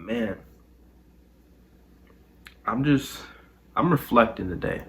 Man, I'm reflecting today.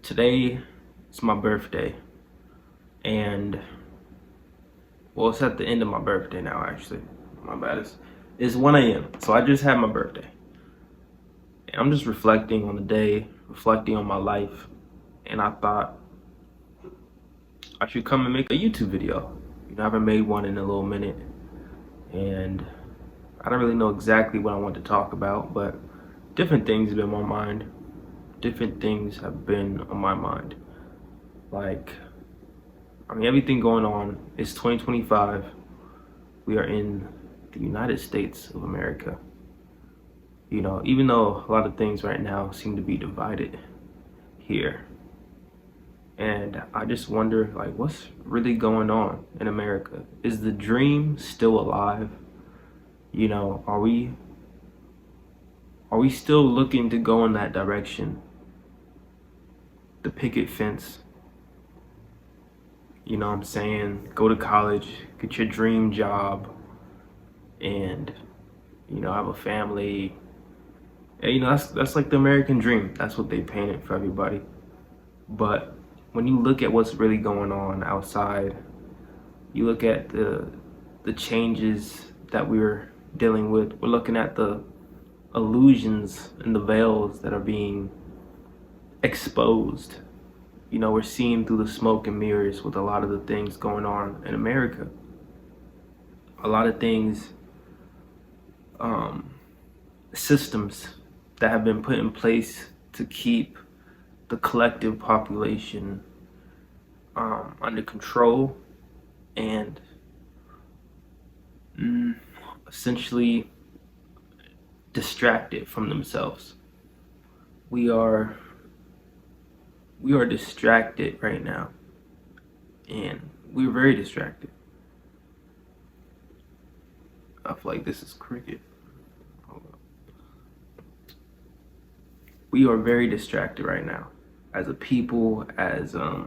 Today is my birthday, and well, it's at the end of my birthday now, actually. My bad. It's 1 a.m., so I just had my birthday. And I'm just reflecting on the day, reflecting on my life, and I thought I should come and make a YouTube video. I haven't made one in a little minute, and I don't really know exactly what I want to talk about, but different things have been on my mind. Different things have been on my mind. Everything going on. It's 2025. We are in the United States of America. Even though a lot of things right now seem to be divided here. And I just wonder, what's really going on in America? Is the dream still alive? Are we still looking to go in that direction? The picket fence, what I'm saying? Go to college, get your dream job, and have a family. And, that's like the American dream. That's what they painted for everybody. But when you look at what's really going on outside, you look at the changes that we're dealing with. We're looking at the illusions and the veils that are being exposed. We're seeing through the smoke and mirrors with a lot of the things going on in America. A lot of things, systems that have been put in place to keep the collective population under control and essentially distracted from themselves. We are distracted right now, and we're very distracted. I feel like this is cricket. Hold on. We are very distracted right now as a people, as a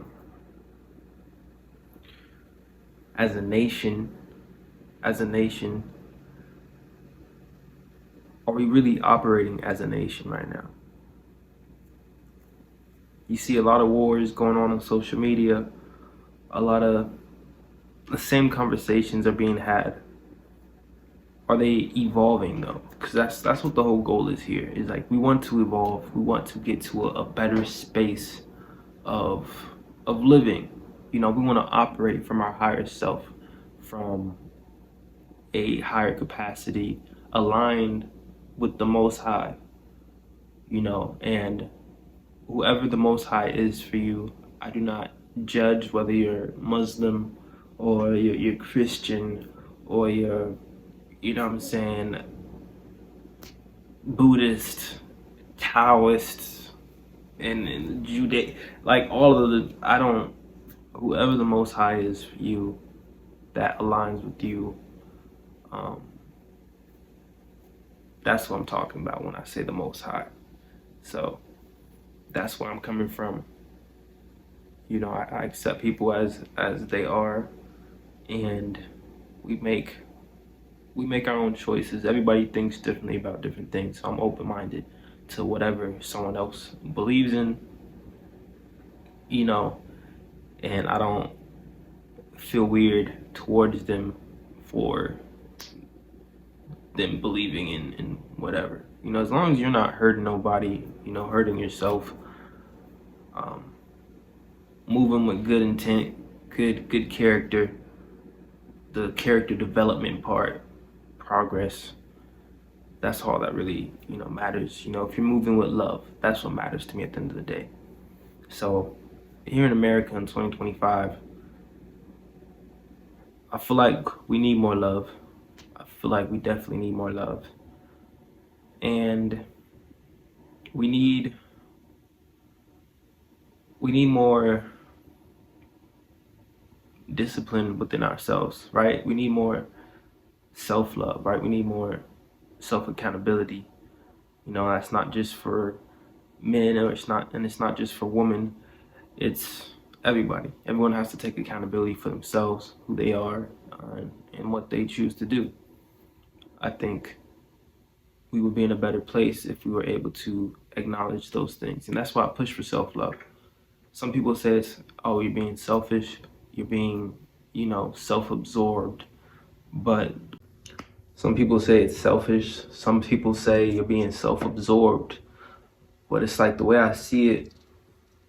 nation. Are we really operating as a nation right now? You see a lot of wars going on social media. A lot of the same conversations are being had. Are they evolving though? Because that's what the whole goal is here. Is we want to evolve. We want to get to a better space of living. We want to operate from our higher self, from a higher capacity, aligned with the Most High. And whoever the Most High is for you, I do not judge whether you're Muslim or you're Christian or you're, Buddhist, Taoist, and Jude, all of whoever the Most High is for you, that aligns with you. That's what I'm talking about when I say the Most High. So that's where I'm coming from. I accept people as they are, and we make our own choices. Everybody thinks differently about different things, so I'm open-minded to whatever someone else believes in, and I don't feel weird towards them for them believing in whatever. As long as you're not hurting nobody, hurting yourself, moving with good intent, good character, the character development part, progress, that's all that really, matters. If you're moving with love, that's what matters to me at the end of the day. So here in America in 2025, I feel like we need more love. I feel like we definitely need more love. And we need more discipline within ourselves, right? We need more self-love, right? We need more self-accountability. That's not just for men, or it's not just for women. It's everybody. Everyone has to take accountability for themselves, who they are, and what they choose to do. I think we would be in a better place if we were able to acknowledge those things. And that's why I push for self-love. Some people say it's, oh, you're being selfish, you're being, self-absorbed. But some people say it's selfish. Some people say you're being self-absorbed. But it's like the way I see it,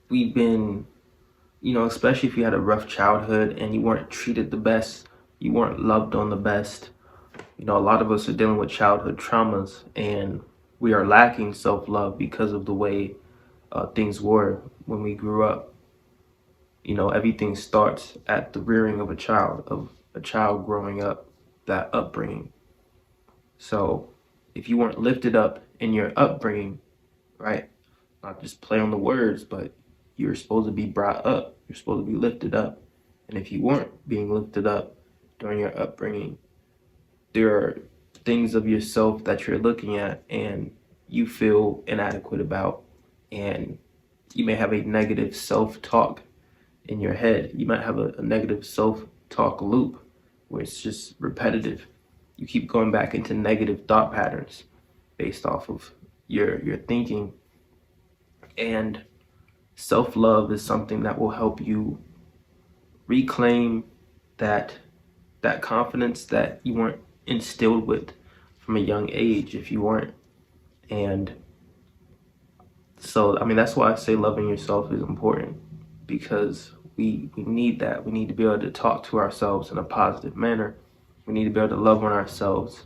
we've been, especially if you had a rough childhood and you weren't treated the best, you weren't loved on the best. A lot of us are dealing with childhood traumas, and we are lacking self-love because of the way things were when we grew up. Everything starts at the rearing of a child growing up, that upbringing. So if you weren't lifted up in your upbringing, right? Not just play on the words, but you're supposed to be brought up. You're supposed to be lifted up. And if you weren't being lifted up during your upbringing, there are things of yourself that you're looking at and you feel inadequate about. And you may have a negative self-talk in your head. You might have a negative self-talk loop where it's just repetitive. You keep going back into negative thought patterns based off of your thinking. And self-love is something that will help you reclaim that confidence that you weren't instilled with from a young age, if you weren't. And so, that's why I say loving yourself is important, because we need that. We need to be able to talk to ourselves in a positive manner. We need to be able to love on ourselves,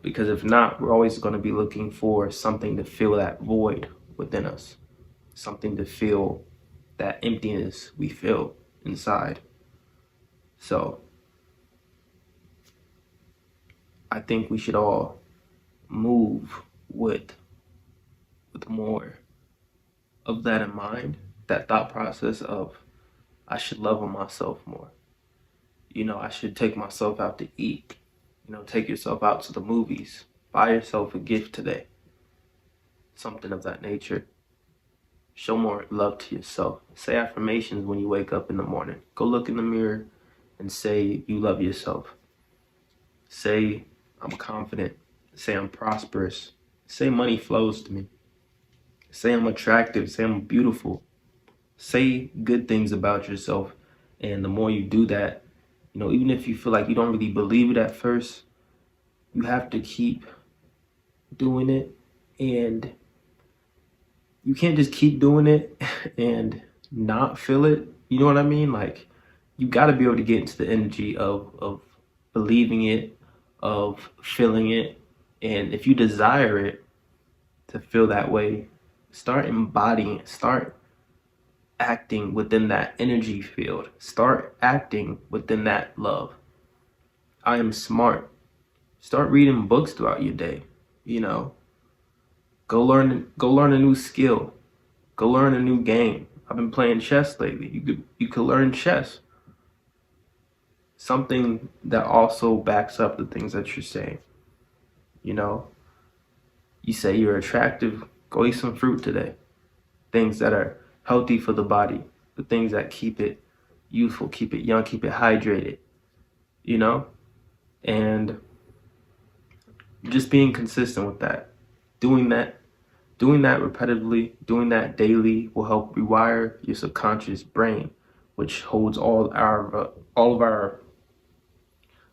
because if not, we're always going to be looking for something to fill that void within us, something to fill that emptiness we feel inside. So I think we should all move with more of that in mind, that thought process of, I should love on myself more. I should take myself out to eat. Take yourself out to the movies. Buy yourself a gift today. Something of that nature. Show more love to yourself. Say affirmations when you wake up in the morning. Go look in the mirror and say you love yourself. Say, I'm confident. Say I'm prosperous. Say money flows to me. Say I'm attractive. Say I'm beautiful. Say good things about yourself. And the more you do that, even if you feel like you don't really believe it at first, you have to keep doing it. And you can't just keep doing it and not feel it. You know what I mean? Like, you got to be able to get into the energy of believing it, of feeling it. And if you desire it to feel that way, start embodying it. Start acting within that energy field. Start acting within that love. I am smart. Start reading books throughout your day. Go learn a new skill. Go learn a new game. I've been playing chess lately. You could learn chess. Something that also backs up the things that you're saying. You say you're attractive, go eat some fruit today. Things that are healthy for the body, the things that keep it youthful, keep it young, keep it hydrated, and just being consistent with that. Doing that repetitively, doing that daily will help rewire your subconscious brain, which holds all of our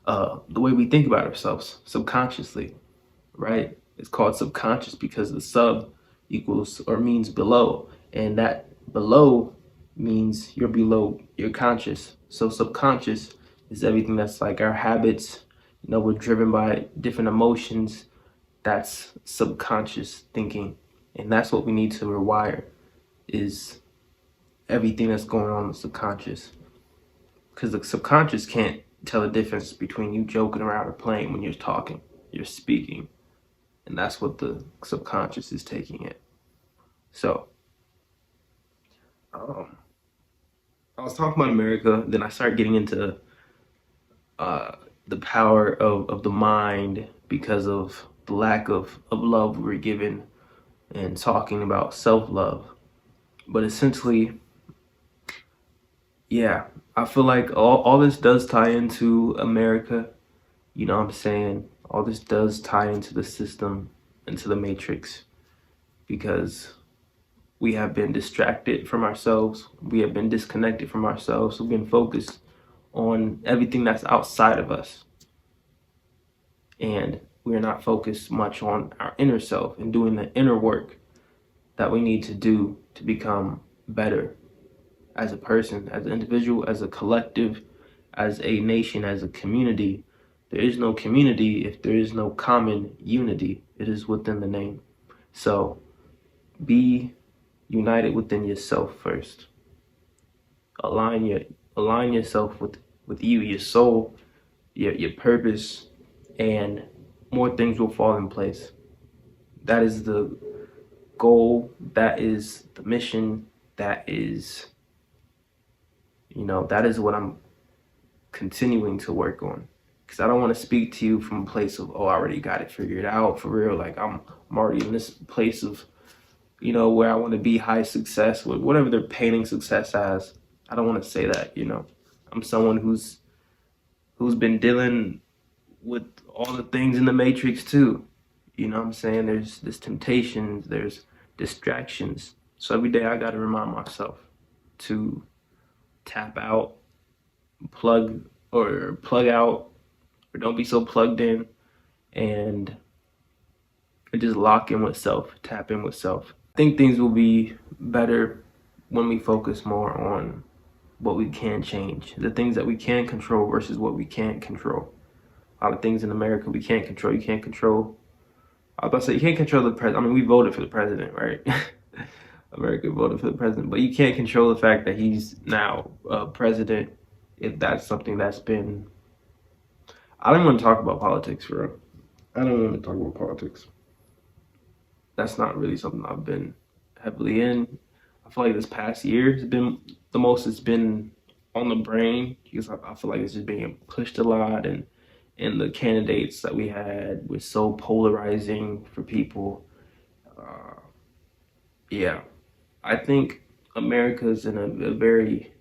the way we think about ourselves subconsciously, right? It's called subconscious because the sub equals or means below, and that below means you're below your conscious. So subconscious is everything that's like our habits. We're driven by different emotions. That's subconscious thinking, and that's what we need to rewire, is everything that's going on in the subconscious, because the subconscious can't tell the difference between you joking around or playing. When you're talking, you're speaking, and that's what the subconscious is taking it. So I was talking about America, then I started getting into the power of the mind because of the lack of love we were given, and talking about self-love. But essentially, yeah, I feel like all this does tie into America. You know what I'm saying? All this does tie into the system into the matrix because we have been distracted from ourselves. We have been disconnected from ourselves. We've been focused on everything that's outside of us. And we're not focused much on our inner self and doing the inner work that we need to do to become better as a person, as an individual, as a collective, as a nation, as a community. There is no community if there is no common unity. It is within the name. So be united within yourself first. Align yourself with you, your soul, your purpose, and more things will fall in place. That is the goal, that is the mission, that is that is what I'm continuing to work on. Because I don't want to speak to you from a place of, oh, I already got it figured out for real. Like I'm already in this place of, where I want to be, high success, with whatever they're painting success as. I don't want to say that, I'm someone who's been dealing with all the things in the matrix too. You know what I'm saying? There's temptations, there's distractions. So every day I got to remind myself to tap out, plug out, or don't be so plugged in, and just lock in with self, tap in with self. I think things will be better when we focus more on what we can change, the things that we can control versus what we can't control. A lot of things in America we can't control. You can't control, I was about to say, you can't control the president. I mean, we voted for the president, right? America voted for the president, but you can't control the fact that he's now president. If that's something that's been, I don't want to talk about politics, bro. I don't want to talk about politics. That's not really something I've been heavily in. I feel like this past year has been the most it's been on the brain because I feel like it's just being pushed a lot, and the candidates that we had were so polarizing for people. Yeah, I think America's in a very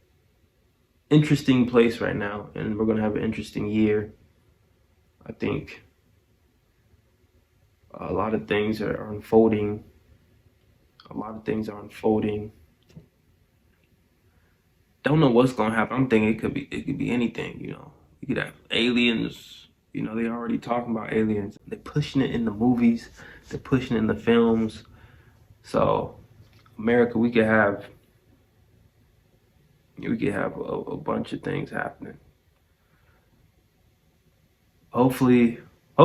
interesting place right now, and we're gonna have an interesting year. I think a lot of things are unfolding. A lot of things are unfolding. Don't know what's gonna happen. I'm thinking it could be anything. You could have aliens. They already talking about aliens. They're pushing it in the movies. They're pushing it in the films. So America, we could have a bunch of things happening. Hopefully, I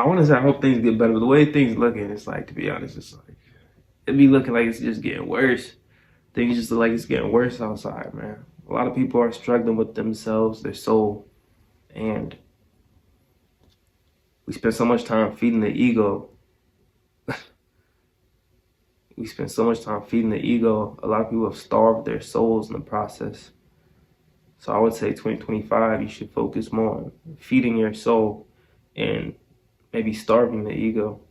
want to say I hope things get better. But the way things looking, it's like, to be honest, it's like it be looking like it's just getting worse. Things just look like it's getting worse outside, man. A lot of people are struggling with themselves, their soul, and we spend so much time feeding the ego. We spend so much time feeding the ego. A lot of people have starved their souls in the process. So I would say 2025, you should focus more on feeding your soul and maybe starving the ego,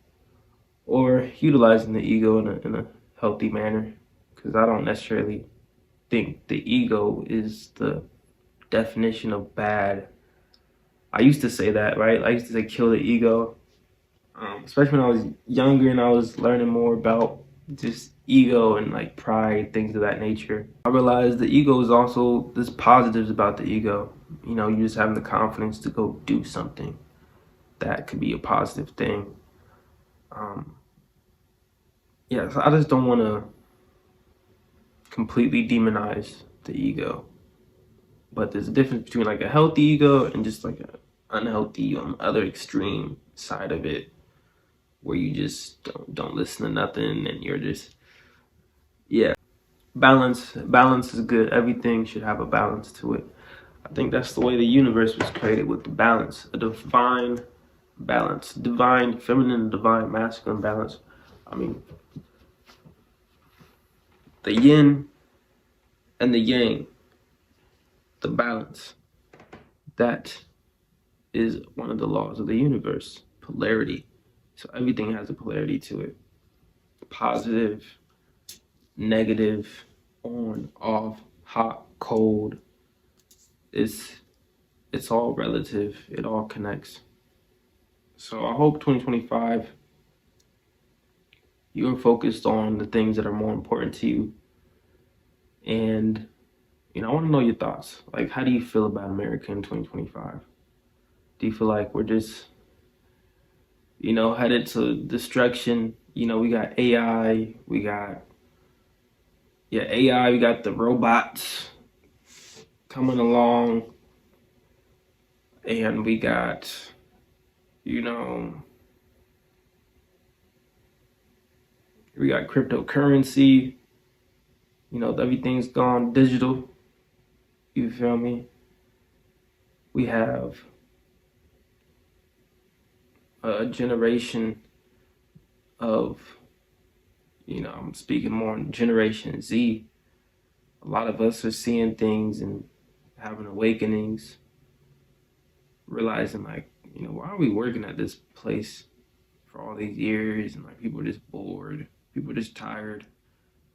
or utilizing the ego in a healthy manner. Because I don't necessarily think the ego is the definition of bad. I used to say that, right? I used to say kill the ego, especially when I was younger and I was learning more about just ego and like pride, things of that nature. I realized the ego is also, there's positives about the ego. You just having the confidence to go do something. That could be a positive thing. Yeah, so I just don't want to completely demonize the ego. But there's a difference between like a healthy ego and just like an unhealthy other extreme side of it, where you just don't listen to nothing and you're just, yeah. Balance is good. Everything should have a balance to it. I think that's the way the universe was created, with the balance, a divine balance, divine feminine, divine masculine balance. I mean, the yin and the yang, the balance, that is one of the laws of the universe, polarity. So everything has a polarity to it. Positive, negative, on, off, hot, cold. It's all relative. It all connects. So I hope 2025 you're focused on the things that are more important to you. And, I want to know your thoughts. Like, how do you feel about America in 2025? Do you feel like we're just, headed to destruction? We got AI, we got the robots coming along, and we got, we got cryptocurrency, everything's gone digital. You feel me? We have a generation of, I'm speaking more on Generation Z. A lot of us are seeing things and having awakenings, realizing like, why are we working at this place for all these years? And like, people are just bored, people are just tired.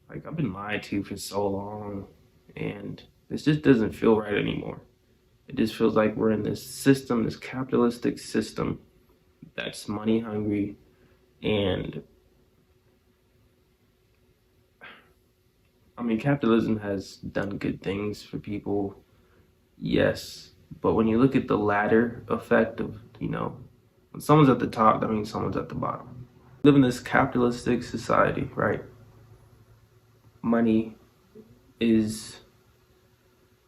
Like, I've been lied to for so long, and this just doesn't feel right anymore. It just feels like we're in this system, this capitalistic system that's money hungry. And I mean, capitalism has done good things for people, yes, but when you look at the ladder effect of, when someone's at the top, that means someone's at the bottom. We live in this capitalistic society, right? Money is,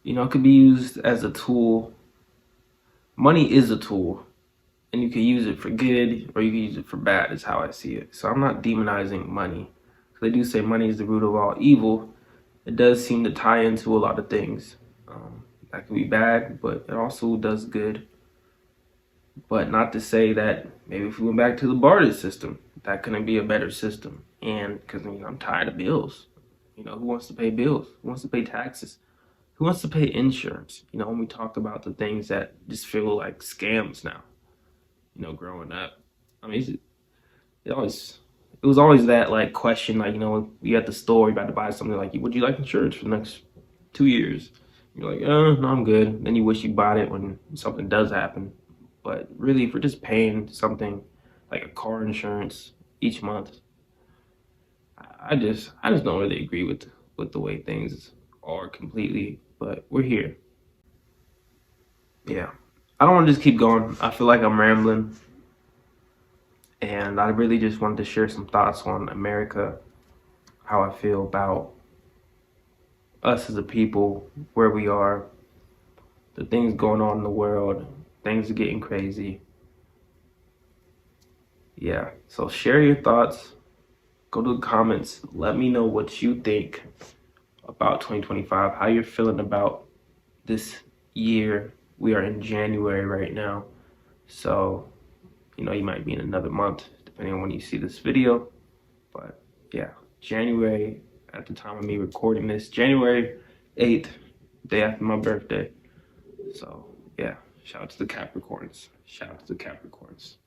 it could be used as a tool. Money is a tool, and you can use it for good or you can use it for bad, is how I see it. So I'm not demonizing money. They do say money is the root of all evil. It does seem to tie into a lot of things. That can be bad, but it also does good. But not to say that maybe if we went back to the barter system, that couldn't be a better system. And because I'm tired of bills. Who wants to pay bills? Who wants to pay taxes? Who wants to pay insurance? When we talk about the things that just feel like scams now, growing up. I mean, it was always that like question, like, you at the store, you're about to buy something, like, would you like insurance for the next 2 years? You're like, no, I'm good. Then you wish you bought it when something does happen. But really, if we're just paying something like a car insurance each month, I just don't really agree with the way things are completely. But we're here. Yeah, I don't want to just keep going. I feel like I'm rambling, and I really just wanted to share some thoughts on America, how I feel about us as a people, where we are, the things going on in the world. Things are getting crazy. Yeah, so share your thoughts. Go to the comments. Let me know what you think about 2025, how you're feeling about this year. We are in January right now. So, you might be in another month, depending on when you see this video. But yeah, January, at the time of me recording this, January 8th, day after my birthday. So yeah, shout out to the Capricorns. Shout out to the Capricorns.